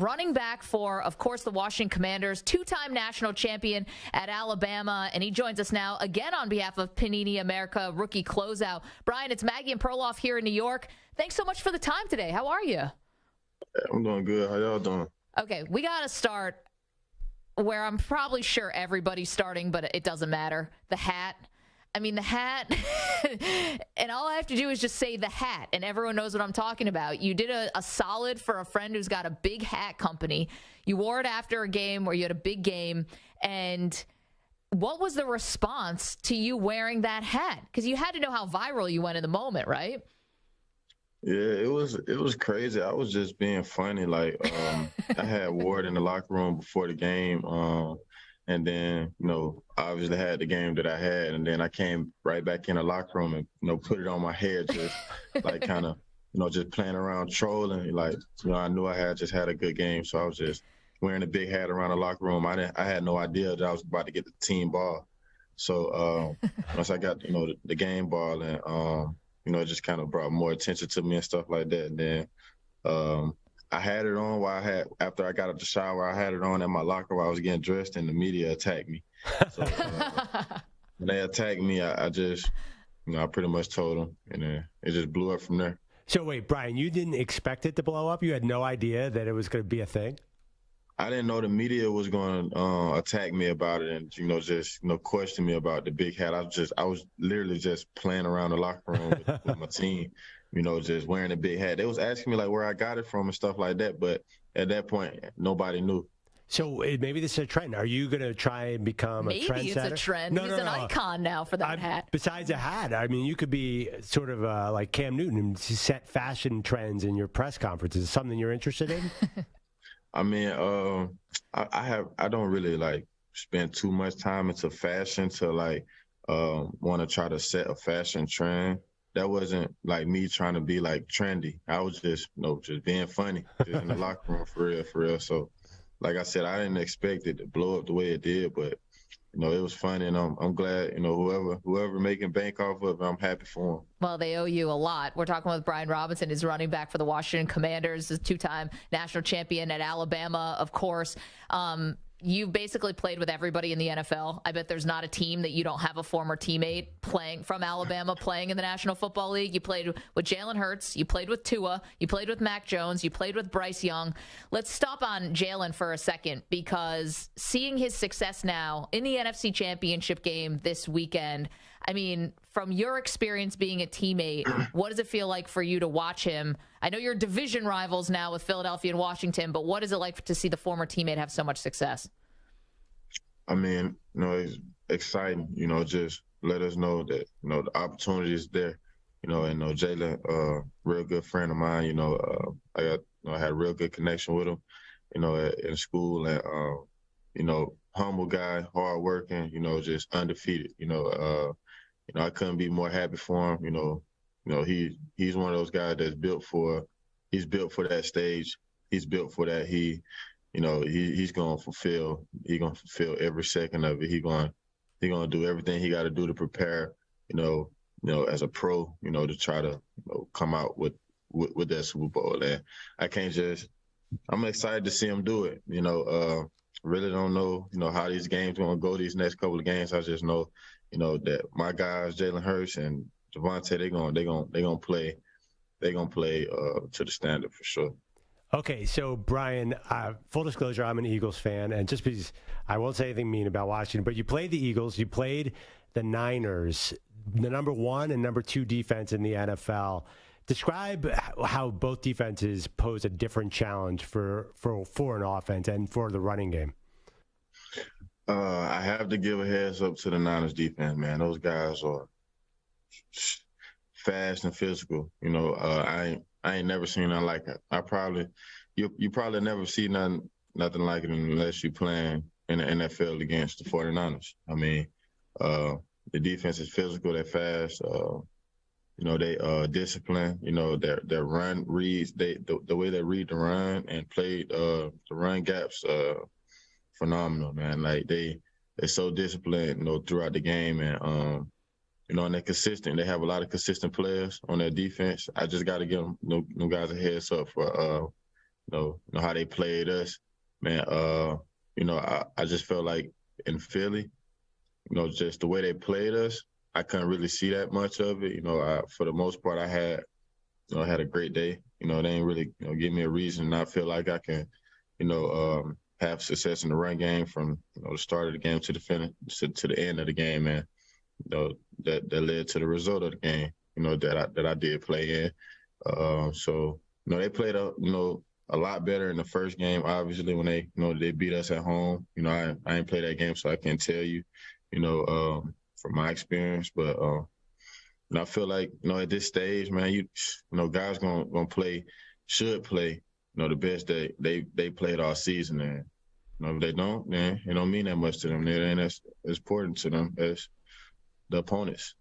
running back for, of course, the Washington Commanders, two-time national champion at Alabama, and he joins us now again on behalf of Panini America Rookie Closeout. Brian, it's Maggie and Perloff here in New York. Thanks so much for the time today. How are you? I'm doing good. How y'all doing? Okay, we got to start where I'm probably sure everybody's starting, but it doesn't matter. The hat. I mean, the hat, and all I have to do is just say the hat, and everyone knows what I'm talking about. You did a solid for a friend who's got a big hat company. You wore it after a game where you had a big game, and what was the response to you wearing that hat? Because you had to know how viral you went in the moment, right? Yeah, it was crazy. I was just being funny. Like, I had wore it in the locker room before the game. And then, obviously had the game that I had. And then I came right back in the locker room and, put it on my head, just like kind of, just playing around, trolling. Like, I knew I had just had a good game. So I was just wearing a big hat around the locker room. I had no idea that I was about to get the team ball. So once I got, the game ball and, it just kind of brought more attention to me and stuff like that. And then I had it on after I got out the shower, I had it on in my locker while I was getting dressed, and the media attacked me. So when they attacked me, I just, I pretty much told them, and then it just blew up from there. So wait, Brian, you didn't expect it to blow up? You had no idea that it was going to be a thing? I didn't know the media was going to attack me about it and, just, question me about the big hat. I was literally just playing around the locker room with my team, just wearing a big hat. They was asking me, like, where I got it from and stuff like that. But at that point, nobody knew. So maybe this is a trend. Are you going to try and become a trendsetter? Maybe it's a trend. He's an icon now for that hat. Besides a hat, I mean, you could be sort of like Cam Newton and set fashion trends in your press conferences. Is it something you're interested in? I mean, I don't really like spend too much time into fashion to like want to try to set a fashion trend. That wasn't like me trying to be like trendy. I was just, just being funny, just in the locker room for real. So, like I said, I didn't expect it to blow up the way it did, but it was funny, and I'm glad, whoever making bank off of it, I'm happy for them. Well, they owe you a lot. We're talking with Brian Robinson, his running back for the Washington Commanders, a two-time national champion at Alabama, of course. You've basically played with everybody in the NFL. I bet there's not a team that you don't have a former teammate playing from Alabama playing in the National Football League. You played with Jalen Hurts. You played with Tua. You played with Mac Jones. You played with Bryce Young. Let's stop on Jalen for a second, because seeing his success now in the NFC Championship game this weekend, I mean, from your experience being a teammate, what does it feel like for you to watch him? I know you're division rivals now with Philadelphia and Washington, but what is it like to see the former teammate have so much success? I mean, it's exciting, just let us know that, the opportunity is there, and Jalen, real good friend of mine, I had a real good connection with him, in school, and, humble guy, hardworking, just undefeated, I couldn't be more happy for him. He's one of those guys that's built for that stage. He's built for that. He's going to fulfill every second of it. He's going to do everything he got to do to prepare, as a pro, to try to come out with that Super Bowl. And I'm excited to see him do it. Really don't know, how these games are going to go these next couple of games. I just know, that my guys, Jalen Hurts and Javonte, they're gonna play to the standard for sure. Okay, so Brian, full disclosure, I'm an Eagles fan, and just because I won't say anything mean about Washington, but you played the Eagles, you played the Niners, the number 1 and number 2 defense in the NFL. Describe how both defenses pose a different challenge for an offense and for the running game. I have to give a heads up to the Niners defense, man. Those guys are fast and physical. I ain't never seen nothing like it. You probably never see nothing like it unless you playing in the NFL against the 49ers. I mean, the defense is physical, they're fast. They discipline. Their run reads. The way they read the run and play the run gaps. Phenomenal, man. Like they're so disciplined, throughout the game, and and they're consistent. They have a lot of consistent players on their defense. I just got to give them guys a heads up for know how they played us, man. I just felt like in Philly, just the way they played us, I couldn't really see that much of it. For the most part, I had a great day. They didn't really give me a reason to not feel like I can, have success in the run game from the start of the game to the finish to the end of the game, man. That led to the result of the game. That I did play in. So they played a lot better in the first game. Obviously, when they beat us at home. I ain't played that game, so I can't tell you. From my experience, but I feel like at this stage, man, guys gonna play, should play, the best they played all season, and if they don't, then it don't mean that much to them. It ain't as important to them as the opponents.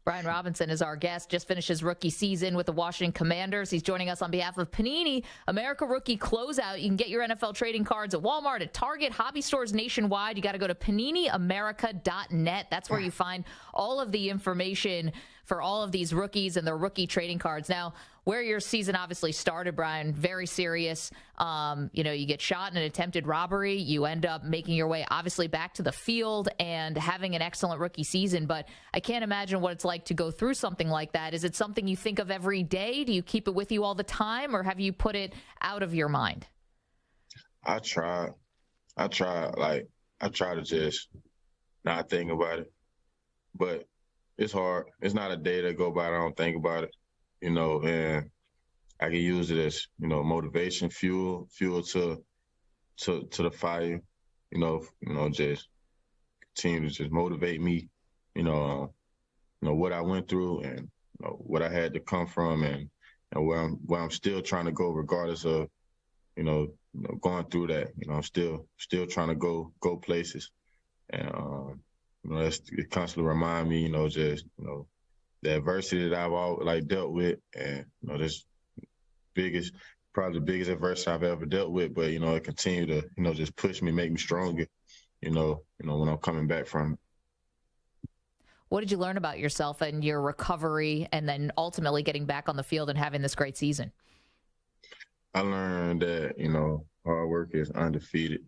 Brian Robinson is our guest, just finished his rookie season with the Washington Commanders. He's joining us on behalf of Panini America Rookie Closeout. You can get your NFL trading cards at Walmart, at Target, hobby stores nationwide. You got to go to PaniniAmerica.net. That's where you find all of the information for all of these rookies and their rookie trading cards. Now, where your season obviously started, Brian, very serious. You get shot in an attempted robbery. You end up making your way, obviously, back to the field and having an excellent rookie season. But I can't imagine what it's like to go through something like that. Is it something you think of every day? Do you keep it with you all the time, or have you put it out of your mind? I try to just not think about it, but it's hard. It's not a day that go by that I don't think about it, and I can use it as, motivation, fuel to the fire, just continue to just motivate me, what I went through and what I had to come from and where I'm still trying to go regardless of, going through that. I'm still trying to go places. And, that's it constantly remind me, the adversity that I've always dealt with, and this probably the biggest adversity I've ever dealt with. But it continue to just push me, make me stronger. When I'm coming back from it. What did you learn about yourself and your recovery, and then ultimately getting back on the field and having this great season? I learned that hard work is undefeated.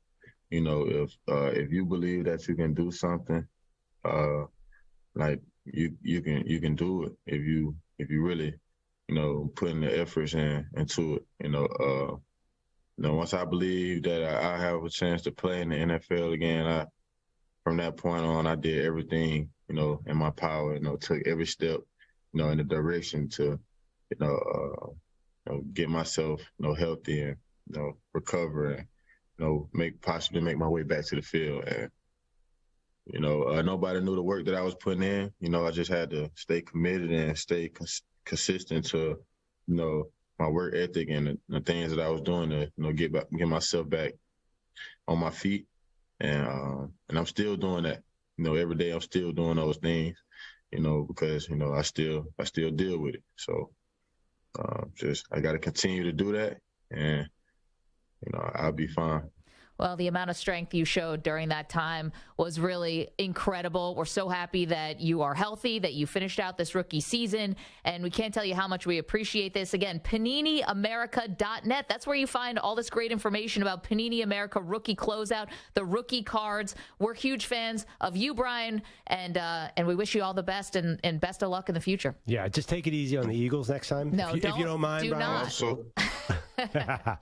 If you believe that you can do something, you can do it if you really putting the efforts into it. Once I believe that I have a chance to play in the NFL again, from that point on I did everything in my power. Took every step in the direction to get myself healthy and recover and possibly make my way back to the field. And nobody knew the work that I was putting in. I just had to stay committed and stay consistent to, my work ethic and the things that I was doing to, get myself back on my feet. And I'm still doing that. Every day I'm still doing those things, because, I still deal with it. So I got to continue to do that, and, I'll be fine. Well, the amount of strength you showed during that time was really incredible. We're so happy that you are healthy, that you finished out this rookie season, and we can't tell you how much we appreciate this. Again, PaniniAmerica.net. That's where you find all this great information about Panini America Rookie Closeout, the rookie cards. We're huge fans of you, Brian, and we wish you all the best and best of luck in the future. Yeah, just take it easy on the Eagles next time. No, if you don't mind, do Brian. not.